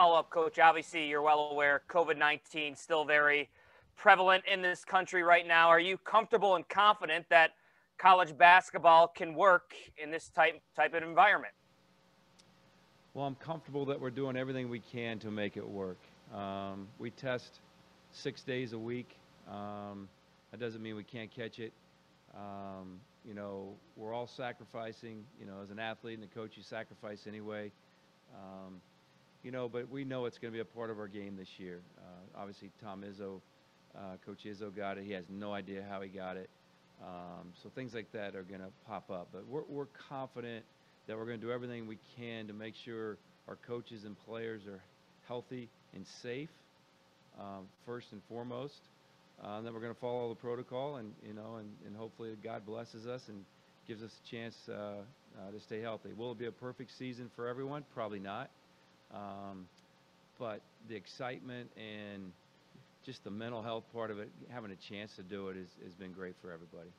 follow-up, Coach. Obviously, you're well aware COVID-19 still very prevalent in this country right now. Are you comfortable and confident that college basketball can work in this type of environment? Well, I'm comfortable that we're doing everything we can to make it work. We test 6 days a week. That doesn't mean we can't catch it. You know, we're all sacrificing. You know, as an athlete and a coach, you sacrifice anyway. You know, but we know it's going to be a part of our game this year. Obviously, Coach Izzo got it. He has no idea how he got it. So things like that are going to pop up. But we're confident that we're going to do everything we can to make sure our coaches and players are healthy and safe, first and foremost. And then we're going to follow the protocol, and and hopefully God blesses us and gives us a chance to stay healthy. Will it be a perfect season for everyone? Probably not. But the excitement and just the mental health part of it, having a chance to do it, has been great for everybody.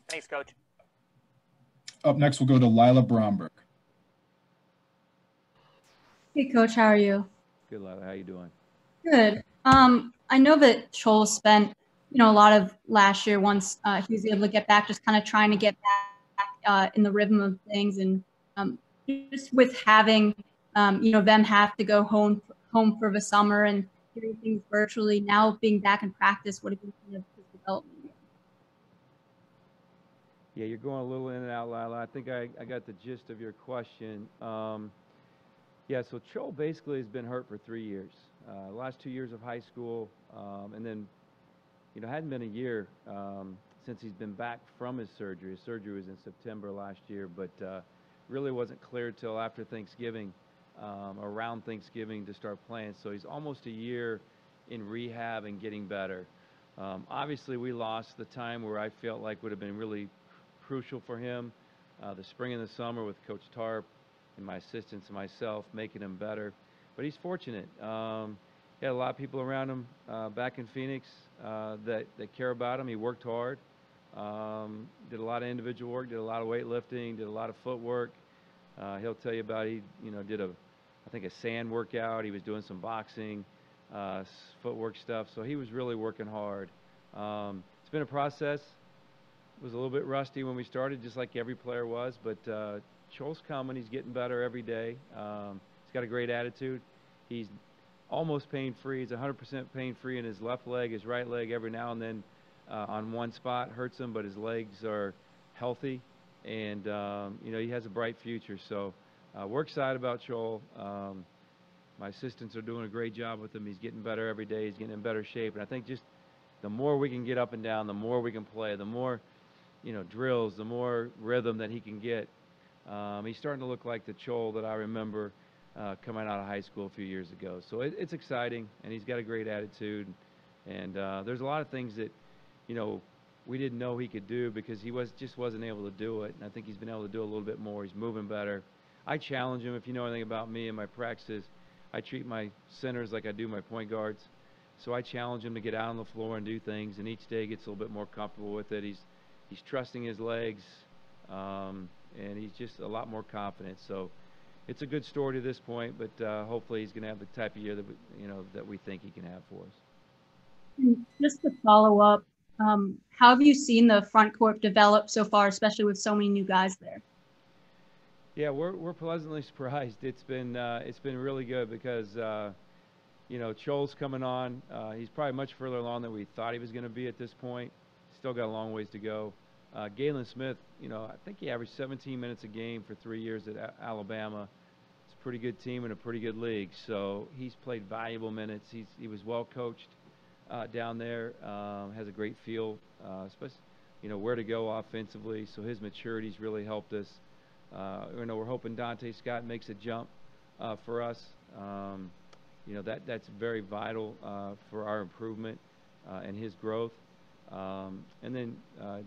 Thanks, Coach. Up next, we'll go to Lila Bromberg. Hey, Coach, how are you? Good, Lila. How you doing? Good. I know that Joel spent, a lot of last year once he was able to get back, just kind of trying to get back in the rhythm of things, and just with having, them have to go home for the summer and doing things virtually. Now being back in practice, what have you seen of his development? Yeah, you're going a little in and out, Lila. I think I got the gist of your question. Yeah, so Joel basically has been hurt for 3 years. Last 2 years of high school, and then, hadn't been a year since he's been back from his surgery. His surgery was in September last year, but really wasn't cleared till after Thanksgiving, around Thanksgiving, to start playing. So he's almost a year in rehab and getting better. Obviously, we lost the time where I felt like would have been really crucial for him, the spring and the summer with Coach Tarp and my assistants and myself, making him better. But he's fortunate. He had a lot of people around him back in Phoenix that care about him. He worked hard, did a lot of individual work, did a lot of weightlifting, did a lot of footwork. He'll tell you about did I think a sand workout. He was doing some boxing, footwork stuff. So he was really working hard. It's been a process. It was a little bit rusty when we started, just like every player was, but Joel's coming. He's getting better every day. He's got a great attitude. He's almost pain-free. He's 100% pain-free in his left leg. His right leg every now and then on one spot hurts him, but his legs are healthy, and he has a bright future. So we're excited about Joel. My assistants are doing a great job with him. He's getting better every day. He's getting in better shape, and I think just the more we can get up and down, the more we can play, the more drills, the more rhythm that he can get. He's starting to look like the Joel that I remember coming out of high school a few years ago. So it's exciting, and he's got a great attitude. And there's a lot of things that, we didn't know he could do because he just wasn't able to do it. And I think he's been able to do a little bit more. He's moving better. I challenge him. If you know anything about me and my practices, I treat my centers like I do my point guards. So I challenge him to get out on the floor and do things, and each day he gets a little bit more comfortable with it. He's trusting his legs, and he's just a lot more confident. So it's a good story to this point, but hopefully he's going to have the type of year that we think he can have for us. And just to follow up, how have you seen the front court develop so far, especially with so many new guys there? Yeah, we're pleasantly surprised. It's been really good because Joel's coming on. He's probably much further along than we thought he was going to be at this point. Still got a long ways to go. Galen Smith, I think he averaged 17 minutes a game for 3 years at Alabama. It's a pretty good team and a pretty good league. So he's played valuable minutes. He was well coached down there. Has a great feel, especially where to go offensively. So his maturity's really helped us. We're hoping Dante Scott makes a jump for us. That's very vital for our improvement and his growth. And then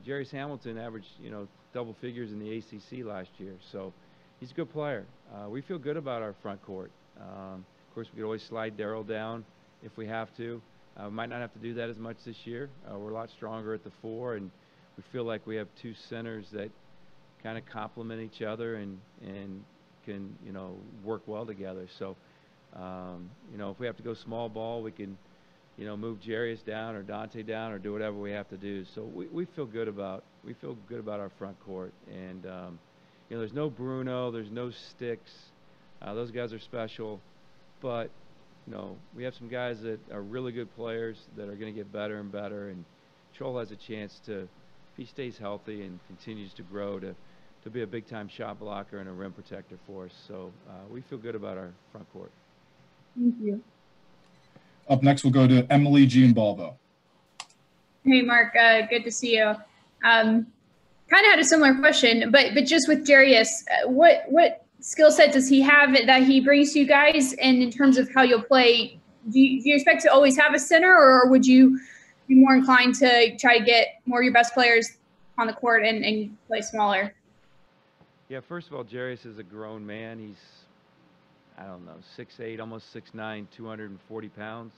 Jarius Hamilton averaged, double figures in the ACC last year. So he's a good player. We feel good about our front court. Of course, we could always slide Darryl down if we have to. We might not have to do that as much this year. We're a lot stronger at the 4, and we feel like we have 2 centers that kind of complement each other and can, work well together. So You know, if we have to go small ball, we can, you know, move Jarius down or Dante down or do whatever we have to do. So we feel good about our front court. And you know, there's no Bruno, there's no Sticks. Those guys are special, but you know, we have some guys that are really good players that are going to get better and better. And Troll has a chance to, if he stays healthy and continues to grow, to be a big-time shot blocker and a rim protector for us. So we feel good about our front court. Thank you. Up next, we'll go to Emily Jean Balbo. Hey, Mark. Good to see you. Kind of had a similar question, but just with Jarius, what skill set does he have that he brings to you guys? And in terms of how you'll play, do you expect to always have a center, or would you be more inclined to try to get more of your best players on the court and play smaller? Yeah, first of all, Jarius is a grown man. He's, I don't know, 6'8", almost 6'9", 240 pounds.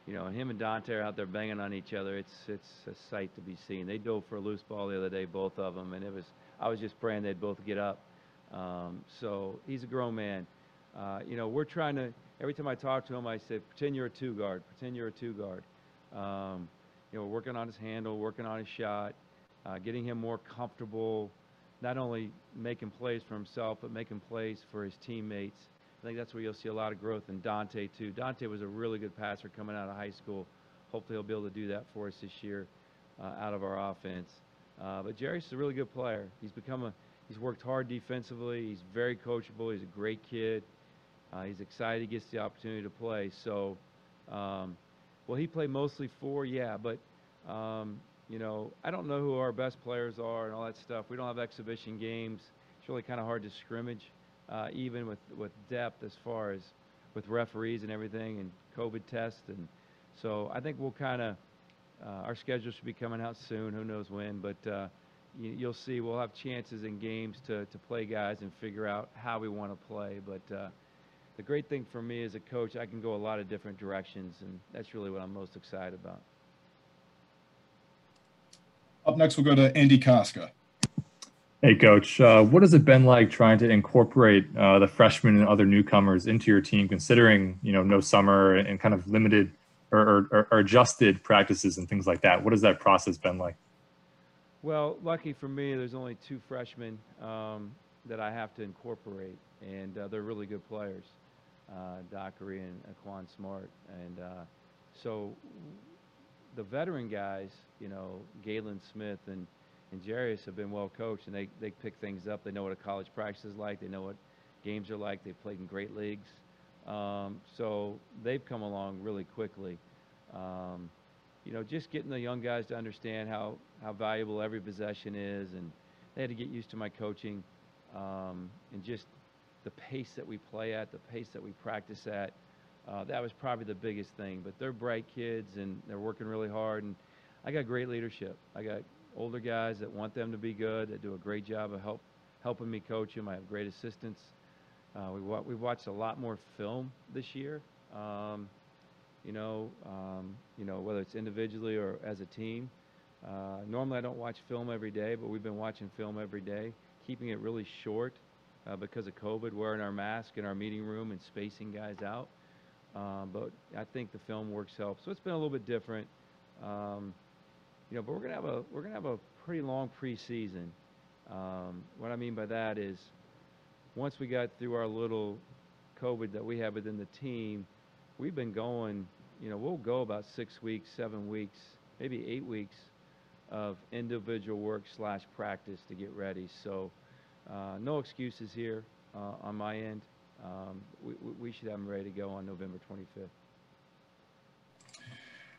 You know, and him and Dante are out there banging on each other. It's a sight to be seen. They dove for a loose ball the other day, both of them, and I was just praying they'd both get up. So he's a grown man. You know, we're trying to, every time I talk to him, I say, pretend you're a two guard, pretend you're a two guard. You know, we're working on his handle, working on his shot, getting him more comfortable, not only making plays for himself, but making plays for his teammates. I think that's where you'll see a lot of growth in Dante, too. Dante was a really good passer coming out of high school. Hopefully he'll be able to do that for us this year out of our offense. But Jarius is a really good player. He's worked hard defensively. He's very coachable. He's a great kid. He's excited he gets the opportunity to play. So, will he play mostly 4? Yeah, but, you know, I don't know who our best players are and all that stuff. We don't have exhibition games. It's really kind of hard to scrimmage. Even with depth as far as with referees and everything and COVID tests. And so I think we'll kind of, our schedule should be coming out soon, who knows when, but you'll see we'll have chances in games to play guys and figure out how we want to play. But the great thing for me as a coach, I can go a lot of different directions, and that's really what I'm most excited about. Up next, we'll go to Andy Koska. Hey, Coach. What has it been like trying to incorporate the freshmen and other newcomers into your team, considering, you know, no summer and kind of limited or adjusted practices and things like that? What has that process been like? Well, lucky for me, there's only 2 freshmen that I have to incorporate, and they're really good players, Dockery and Aquan Smart. And so the veteran guys, you know, Galen Smith and Jarius have been well coached, and they pick things up. They know what a college practice is like. They know what games are like. They've played in great leagues. So they've come along really quickly. You know, just getting the young guys to understand how valuable every possession is, and they had to get used to my coaching and just the pace that we play at, the pace that we practice at. That was probably the biggest thing. But they're bright kids, and they're working really hard. And I got great leadership. I got older guys that want them to be good, that do a great job of helping me coach them. I have great assistants. We've watched a lot more film this year, you know, whether it's individually or as a team. Normally I don't watch film every day, but we've been watching film every day, keeping it really short because of COVID, wearing our mask in our meeting room and spacing guys out. But I think the film works help. So it's been a little bit different. You know, but we're gonna have a pretty long preseason. What I mean by that is, once we got through our little COVID that we have within the team, we've been going. You know, we'll go about 6 weeks, 7 weeks, maybe 8 weeks of individual work / practice to get ready. So, no excuses here on my end. We should have them ready to go on November 25th.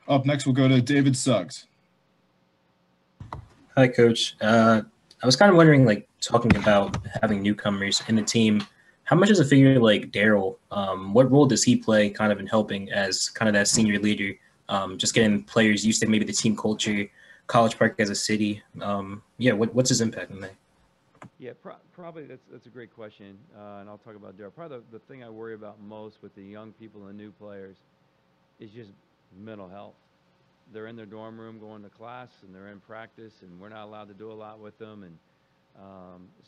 Up next, we'll go to David Suggs. Hi, Coach. I was kind of wondering, like, talking about having newcomers in the team, how much does a figure like Daryl, what role does he play kind of in helping as kind of that senior leader, just getting players used to maybe the team culture, College Park as a city? Yeah, what's his impact on that? Yeah, probably that's a great question, and I'll talk about Daryl. Probably the thing I worry about most with the young people and the new players is just mental health. They're in their dorm room going to class, and they're in practice, and we're not allowed to do a lot with them. And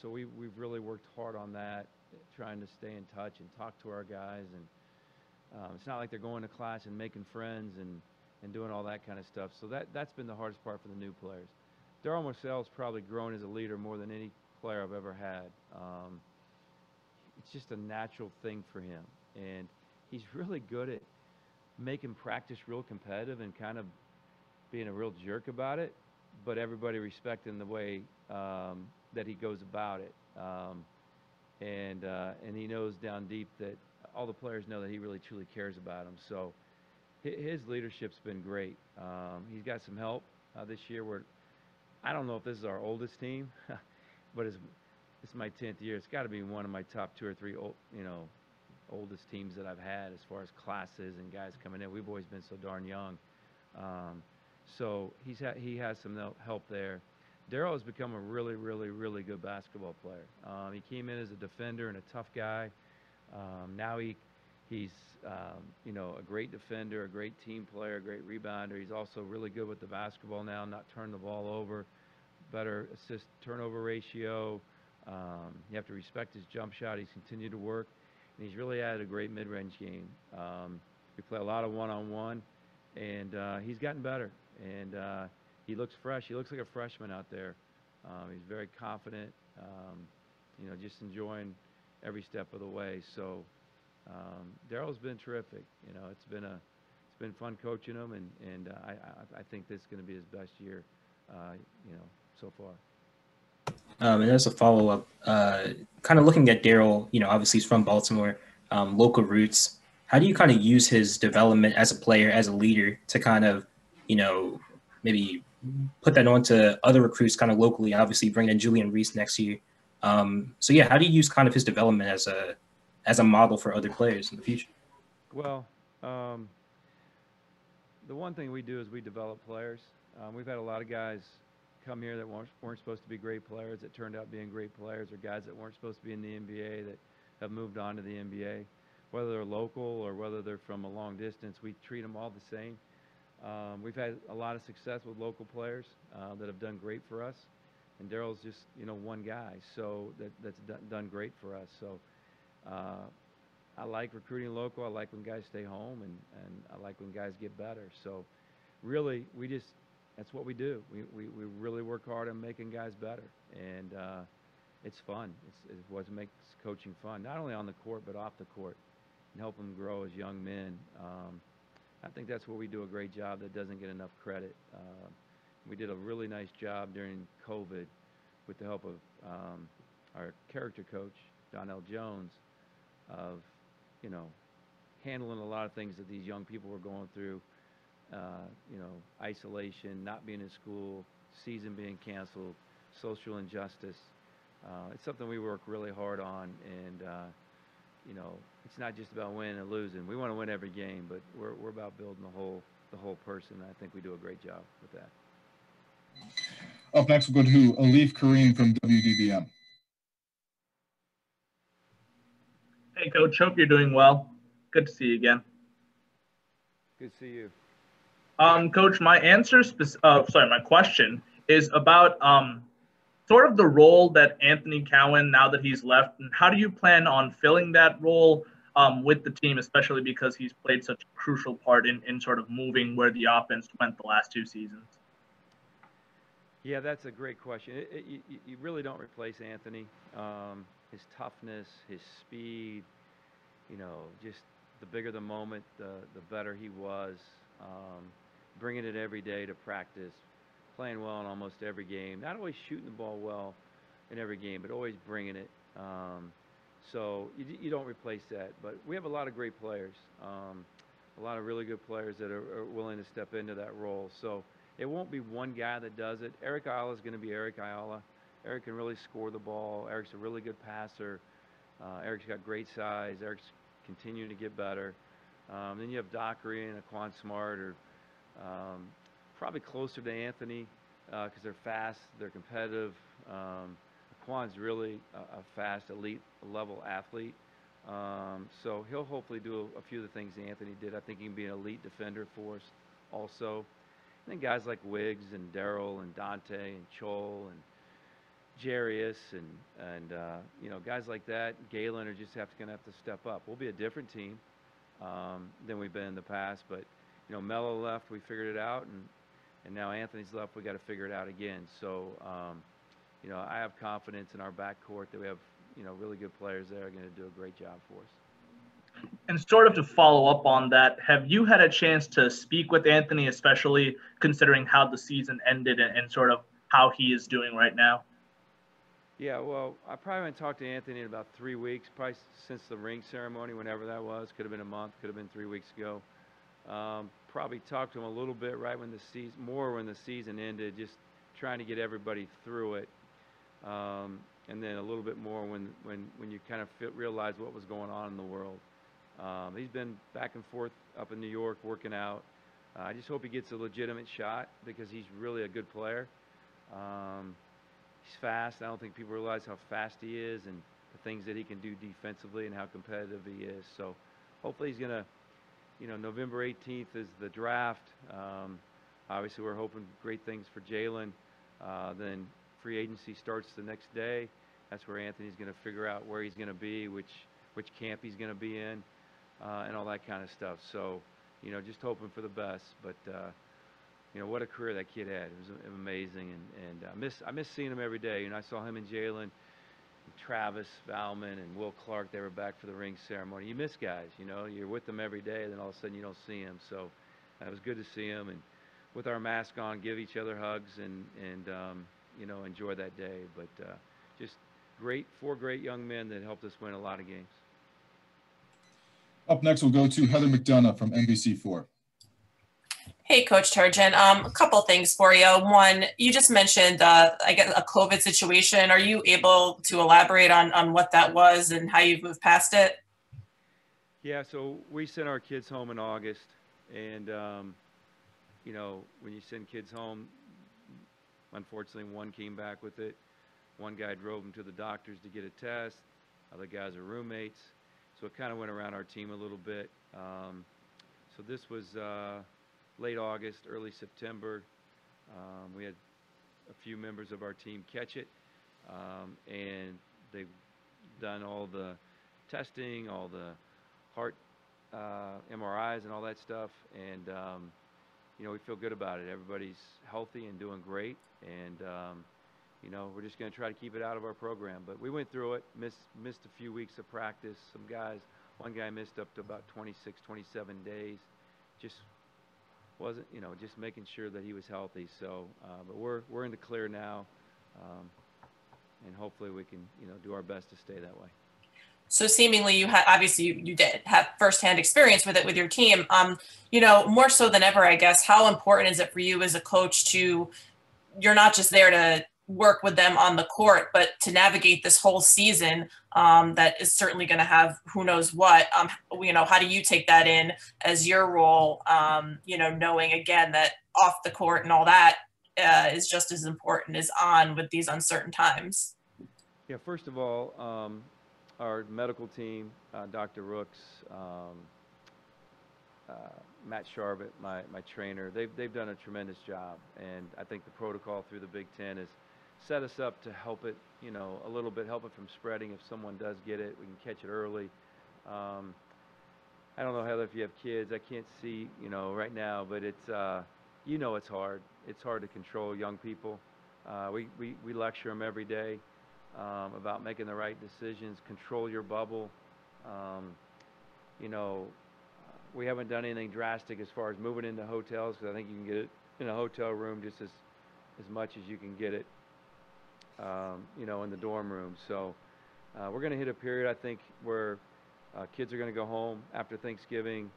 so we've really worked hard on that trying to stay in touch and talk to our guys. And it's not like they're going to class and making friends and doing all that kind of stuff. So that's been the hardest part for the new players. Darryl Marcel's probably grown as a leader more than any player I've ever had. It's just a natural thing for him. And he's really good at making practice real competitive and kind of being a real jerk about it, but everybody respecting the way that he goes about it. And he knows down deep that all the players know that he really truly cares about them. So his leadership's been great. He's got some help this year. I don't know if this is our oldest team, but it's my 10th year. It's got to be one of my top 2 or 3 oldest teams that I've had as far as classes and guys coming in. We've always been so darn young. So he has some help there. Darryl has become a really, really, really good basketball player. He came in as a defender and a tough guy. Now he's a great defender, a great team player, a great rebounder. He's also really good with the basketball now, not turning the ball over, better assist turnover ratio. You have to respect his jump shot. He's continued to work, and he's really added a great mid-range game. We play a lot of one-on-one, and he's gotten better. And he looks fresh. He looks like a freshman out there. He's very confident, just enjoying every step of the way. So Darryl's been terrific. It's been fun coaching him, and I think this is going to be his best year, so far. And as a follow-up, kind of looking at Darryl, obviously he's from Baltimore, local roots. How do you kind of use his development as a player, as a leader, to kind of, maybe put that on to other recruits kind of locally, obviously bring in Julian Reese next year. So yeah, how do you use kind of his development as a model for other players in the future? Well, the one thing we do is we develop players. We've had a lot of guys come here that weren't supposed to be great players that turned out being great players, or guys that weren't supposed to be in the NBA that have moved on to the NBA. Whether they're local or whether they're from a long distance, we treat them all the same. We've had a lot of success with local players that have done great for us, and Darryl's just one guy, so that's done great for us. So I like recruiting local. I like when guys stay home, and I like when guys get better. So really, that's what we do. We really work hard on making guys better, and it's fun. It's what makes coaching fun, not only on the court but off the court, and help them grow as young men. I think that's where we do a great job that doesn't get enough credit. We did a really nice job during COVID with the help of our character coach, Donnell Jones, of, handling a lot of things that these young people were going through, isolation, not being in school, season being canceled, social injustice. It's something we work really hard on, and it's not just about winning and losing. We want to win every game, but we're about building the whole person. I think we do a great job with that. Up next, we'll go to Alif Kareem from WDBM. Hey, Coach. Hope you're doing well. Good to see you again. Good to see you. Coach, my question is about sort of the role that Anthony Cowan, now that he's left, and how do you plan on filling that role with the team, especially because he's played such a crucial part in sort of moving where the offense went the last 2 seasons? Yeah, that's a great question. You really don't replace Anthony. His toughness, his speed, just the bigger the moment, the better he was. Bringing it every day to practice, playing well in almost every game. Not always shooting the ball well in every game, but always bringing it. So you don't replace that. But we have a lot of great players, a lot of really good players that are willing to step into that role. So it won't be one guy that does it. Eric Ayala is going to be Eric Ayala. Eric can really score the ball. Eric's a really good passer. Eric's got great size. Eric's continuing to get better. Then you have Dockery and Aquan Smart, or probably closer to Anthony because they're fast, they're competitive. Aquan's really a fast, elite level athlete. So he'll hopefully do a few of the things Anthony did. I think he can be an elite defender for us also. And then guys like Wiggs and Darryl and Dante and Chol and Jarius and guys like that, Galen are just going to have to step up. We'll be a different team than we've been in the past, but Mello left, we figured it out, and now Anthony's left, we got to figure it out again. So I have confidence in our backcourt that we have really good players there are going to do a great job for us. And sort of to follow up on that, have you had a chance to speak with Anthony, especially considering how the season ended and sort of how he is doing right now? Yeah, well, I probably haven't talked to Anthony in about 3 weeks, probably since the ring ceremony, whenever that was. Could have been a month, could have been 3 weeks ago. Probably talked to him a little bit right when when the season ended, just trying to get everybody through it. And then a little bit more when you kind of realize what was going on in the world. He's been back and forth up in New York working out. I just hope he gets a legitimate shot because he's really a good player. He's fast. I don't think people realize how fast he is and the things that he can do defensively and how competitive he is. So hopefully he's going to, November 18th is the draft. Obviously we're hoping great things for Jalen. Then free agency starts the next day. That's where Anthony's going to figure out where he's going to be, which camp he's going to be in, and all that kind of stuff. So, just hoping for the best. But what a career that kid had. It was amazing, and I miss seeing him every day. I saw him and Jalen, Travis Valman, and Will Clark. They were back for the ring ceremony. You miss guys. You're with them every day, and then all of a sudden you don't see them. So it was good to see him, and with our mask on, give each other hugs and enjoy that day. But just four great young men that helped us win a lot of games. Up next, we'll go to Heather McDonough from NBC4. Hey, Coach Turgeon. A couple things for you. One, you just mentioned, I guess, a COVID situation. Are you able to elaborate on what that was and how you've moved past it? Yeah, so we sent our kids home in August, and when you send kids home, unfortunately, one came back with it. One guy drove them to the doctors to get a test. Other guys are roommates. So it kind of went around our team a little bit. So this was late August, early September. We had a few members of our team catch it. And they've done all the testing, all the heart MRIs and all that stuff. And, we feel good about it. Everybody's healthy and doing great. And, we're just going to try to keep it out of our program. But we went through it, missed a few weeks of practice. One guy missed up to about 26, 27 days. Just wasn't, just making sure that he was healthy. So, but we're in the clear now. And hopefully we can, do our best to stay that way. So seemingly you did have firsthand experience with it with your team. More so than ever, I guess, how important is it for you as a coach you're not just there to work with them on the court, but to navigate this whole season that is certainly going to have who knows what. How do you take that in as your role, knowing again that off the court and all that is just as important as on with these uncertain times? Yeah, first of all, our medical team, Dr. Rooks, Matt Sharvett, my trainer, they've done a tremendous job. And I think the protocol through the Big Ten has set us up to help it, a little bit, help it from spreading. If someone does get it, we can catch it early. I don't know, Heather, if you have kids. I can't see, right now, but it's, it's hard. It's hard to control young people. We lecture them every day about making the right decisions, control your bubble. We haven't done anything drastic as far as moving into hotels, because I think you can get it in a hotel room just as much as you can get it, in the dorm room. So we're going to hit a period, I think, where kids are going to go home after Thanksgiving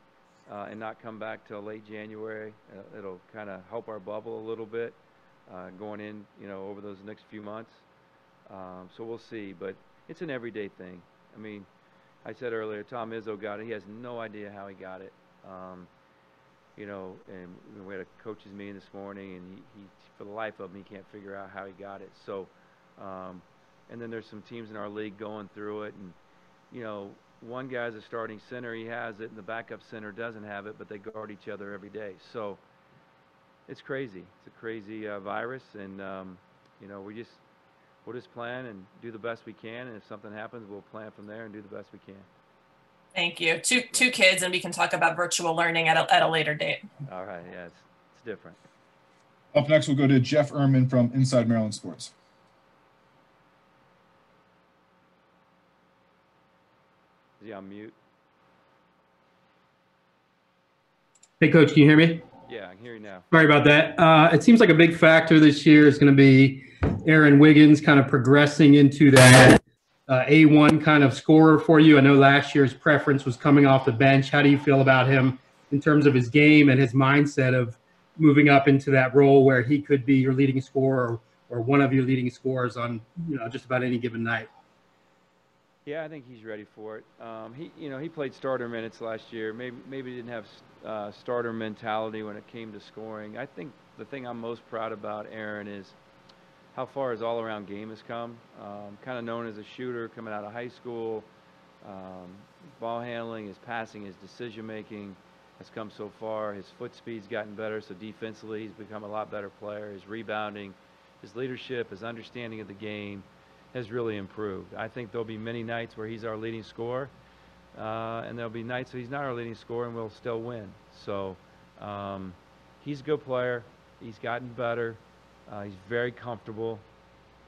and not come back till late January. It'll kind of help our bubble a little bit going in, over those next few months. So we'll see, but it's an everyday thing. I mean, I said earlier, Tom Izzo got it. He has no idea how he got it. And we had a coaches meeting this morning, and he for the life of him, he can't figure out how he got it. So, and then there's some teams in our league going through it, and, one guy's a starting center, he has it, and the backup center doesn't have it, but they guard each other every day. So it's crazy. It's a crazy virus, and, we'll just plan and do the best we can. And if something happens, we'll plan from there and do the best we can. Thank you. Two kids, and we can talk about virtual learning at a later date. All right. Yeah, it's different. Up next, we'll go to Jeff Ehrman from Inside Maryland Sports. Is he on mute? Hey, Coach, can you hear me? Yeah, I can hear you now. Sorry about that. It seems like a big factor this year is going to be Aaron Wiggins kind of progressing into that A1 kind of scorer for you. I know last year's preference was coming off the bench. How do you feel about him in terms of his game and his mindset of moving up into that role where he could be your leading scorer or one of your leading scorers on, just about any given night? Yeah, I think he's ready for it. He played starter minutes last year. Maybe he didn't have starter mentality when it came to scoring. I think the thing I'm most proud about Aaron is how far his all-around game has come. Kind of known as a shooter coming out of high school. Ball handling, his passing, his decision-making has come so far. His foot speed's gotten better, so defensively he's become a lot better player. His rebounding, his leadership, his understanding of the game has really improved. I think there'll be many nights where he's our leading scorer, and there'll be nights where he's not our leading scorer and we'll still win. So he's a good player. He's gotten better. He's very comfortable,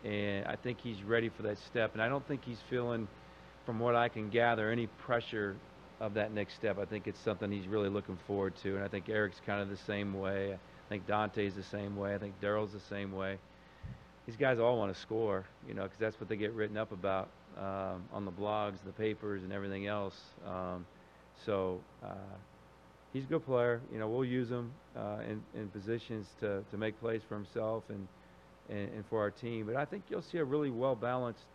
and I think he's ready for that step. And I don't think he's feeling, from what I can gather, any pressure of that next step. I think it's something he's really looking forward to, and I think Eric's kind of the same way. I think Dante's the same way. I think Daryl's the same way. These guys all want to score, because that's what they get written up about on the blogs, the papers, and everything else. So he's a good player. We'll use him in positions to make plays for himself and for our team. But I think you'll see a really well-balanced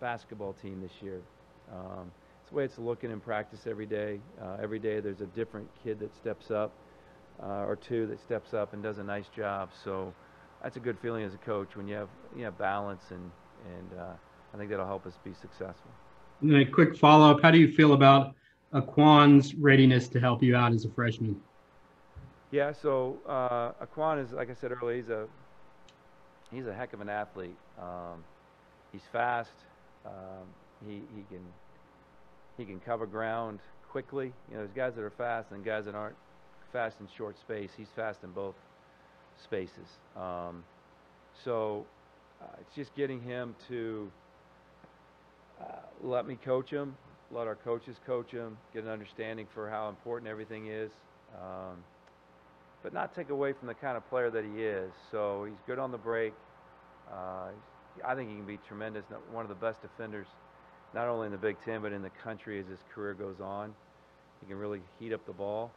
basketball team this year. It's the way it's looking in practice every day. Every day there's a different kid that steps up or two that steps up and does a nice job. So that's a good feeling as a coach when you have balance, and I think that'll help us be successful. And then a quick follow-up: how do you feel about Aquan's readiness to help you out as a freshman? Yeah, so Aquan is, like I said earlier, he's a heck of an athlete. He's fast. He can cover ground quickly. There's guys that are fast and guys that aren't fast in short space. He's fast in both spaces. So it's just getting him to let me coach him, let our coaches coach him, get an understanding for how important everything is, but not take away from the kind of player that he is. So he's good on the break. I think he can be tremendous, one of the best defenders, not only in the Big Ten, but in the country as his career goes on. He can really heat up the ball,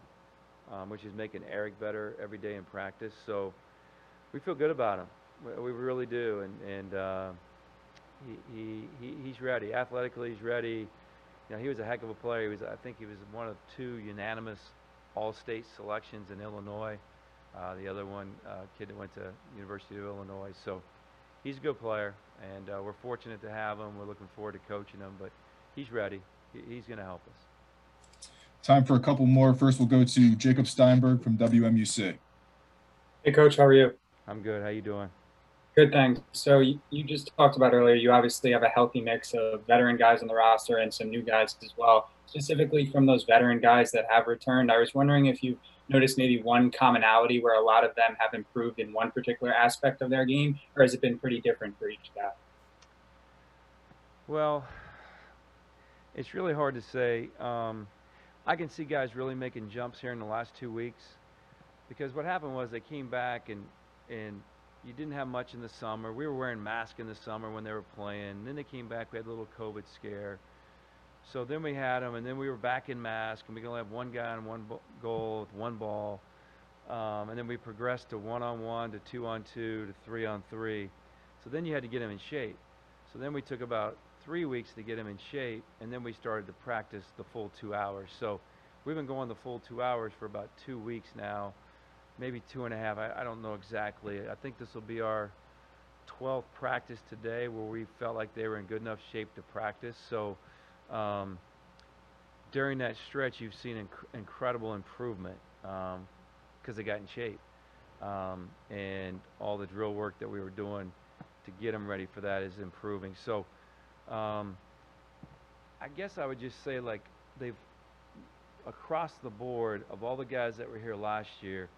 which is making Eric better every day in practice. So we feel good about him. We really do, and he's ready. Athletically, he's ready. He was a heck of a player. I think he was one of 2 unanimous all-state selections in Illinois. The other one, kid that went to University of Illinois. So he's a good player, and we're fortunate to have him. We're looking forward to coaching him, but he's ready. He's going to help us. Time for a couple more. First, we'll go to Jacob Steinberg from WMUC. Hey, Coach, how are you? I'm good. How you doing? Good, thanks. So you just talked about earlier, you obviously have a healthy mix of veteran guys on the roster and some new guys as well. Specifically from those veteran guys that have returned, I was wondering if you noticed maybe one commonality where a lot of them have improved in one particular aspect of their game, or has it been pretty different for each guy? Well, it's really hard to say. I can see guys really making jumps here in the last 2 weeks, because what happened was they came back and you didn't have much in the summer. We were wearing masks in the summer when they were playing. Then they came back. We had a little COVID scare. So then we had them, and then we were back in mask, and we could only have one guy on one goal with one ball. And then we progressed to 1-on-1, to 2-on-2, to 3-on-3. So then you had to get him in shape. So then we took about 3 weeks to get him in shape, and then we started to practice the full 2 hours. So we've been going the full 2 hours for about 2 weeks now, maybe 2.5. I don't know exactly. I think this will be our 12th practice today where we felt like they were in good enough shape to practice. So during that stretch, you've seen incredible improvement because they got in shape. And all the drill work that we were doing to get them ready for that is improving. So I guess I would just say, like, they've, across the board, of all the guys that were here last year,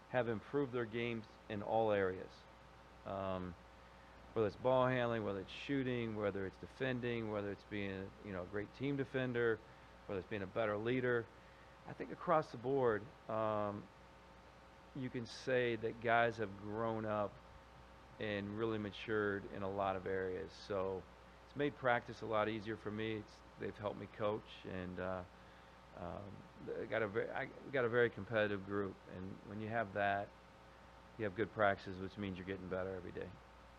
have improved their games in all areas. Whether it's ball handling, whether it's shooting, whether it's defending, whether it's being, you know, a great team defender, whether it's being a better leader. I think across the board, you can say that guys have grown up and really matured in a lot of areas. So it's made practice a lot easier for me. They've helped me coach, and I got a very competitive group. And when you have that, you have good practices, which means you're getting better every day.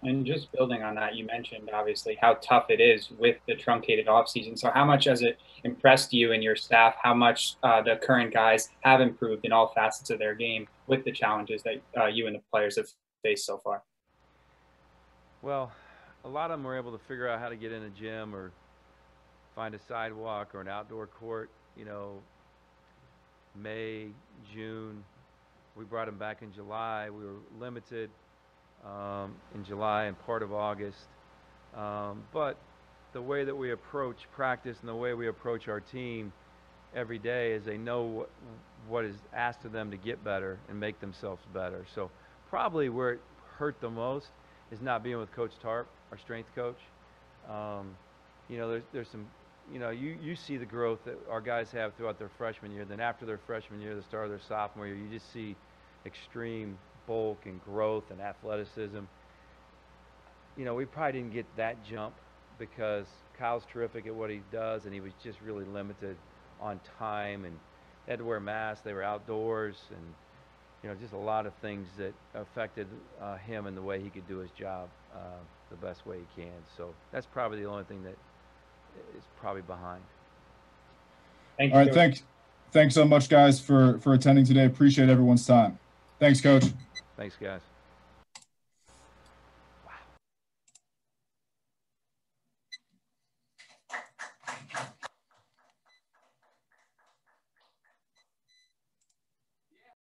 And just building on that, you mentioned obviously how tough it is with the truncated offseason. So how much has it impressed you and your staff, how much the current guys have improved in all facets of their game with the challenges that you and the players have faced so far? Well, a lot of them were able to figure out how to get in a gym or find a sidewalk or an outdoor court. You know, May, June, we brought them back in July. We were limited in July and part of August. But the way that we approach practice and the way we approach our team every day is they know what is asked of them to get better and make themselves better. So probably where it hurt the most is not being with Coach Tarp, our strength coach. You know, there's some, you know, you see the growth that our guys have throughout their freshman year. Then after their freshman year, the start of their sophomore year, you just see extreme bulk and growth and athleticism. You know, we probably didn't get that jump because Kyle's terrific at what he does, and he was just really limited on time, and they had to wear masks. They were outdoors, and, you know, just a lot of things that affected him and the way he could do his job the best way he can. So that's probably the only thing that is probably behind. Thank All you. right, thanks so much, guys, for attending today. Appreciate everyone's time. Thanks, Coach. Thanks, guys.